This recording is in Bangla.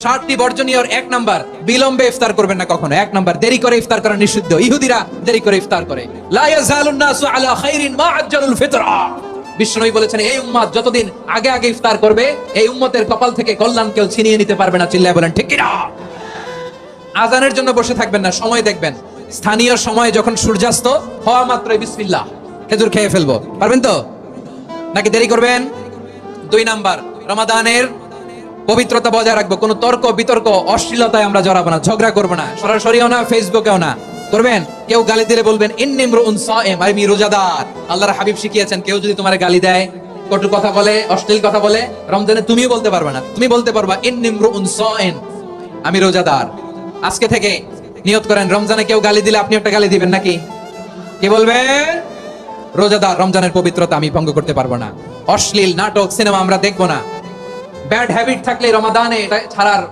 7টি বর্জনীয়র 1 নাম্বার, বিলম্বে ইফতার করবেন না কখনো। 1 নাম্বার, দেরি করে ইফতার করা নিষিদ্ধ। ইহুদিরা দেরি করে ইফতার করে। লা ইয়াজালুন নাসু আলা খাইরিন মা আজ্জালুল ফিতরা। বিশ্বনবী বলেছেন, এই উম্মত যতদিন আগে আগে ইফতার করবে, এই উম্মতের কপাল থেকে কল্যাণ কেউ ছিনিয়ে নিতে পারবে না। চিল্লায় বলেন ঠিক কি না? আজানের জন্য বসে থাকবেন না, সময় দেখবেন। স্থানীয় সময় যখন সূর্যাস্ত হওয়া মাত্রই বিসমিল্লাহ, খেজুর খেয়ে ফেলবো। পারবেন তো নাকি দেরি করবেন? 2 নাম্বার, রমাদানের পবিত্রতা বজায় রাখবো। কোনো তর্ক বিতর্ক অশ্লীলতায় আমরা জড়াবো না, ঝগড়া করবো না, সরাসরিও না, ফেসবুকেও না। করবেন কেউ গালি দিলে বলবেন ইন্নী ইমরুউন সাইম, আমি রোজাদার। আল্লাহর হাবিব শিখিয়েছেন, কেউ যদি তোমার গালি দেয়, কটু কথা বলে, অশ্লীল কথা বলে, রমজানে তুমিও বলতে পারবে না। তুমি বলতে পারবা ইন্নী ইমরুউন সাইম, আমি রোজাদার। আজকে থেকে নিয়ত করেন, রমজানে কেউ গালি দিলে আপনি একটা গালি দিবেন নাকি? কি বলবেন? রোজাদার, রমজানের পবিত্রতা আমি ভঙ্গ করতে পারবো না। অশ্লীল নাটক সিনেমা আমরা দেখবো না। ব্যাড হ্যাবিট থাকলে রমাদানে এটা ছাড়ার